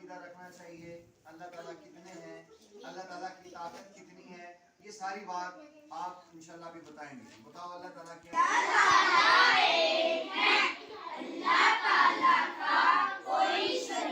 عقیدہ رکھنا چاہیے، اللہ تعالیٰ کتنے ہیں، اللہ تعالیٰ کی طاقت کتنی ہے، یہ ساری بات آپ انشاءاللہ بھی بتائیں گے. بتاؤ اللہ تعالیٰ کی اللہ تعالیٰ ایک ہے، اللہ تعالیٰ کا کوئی شریک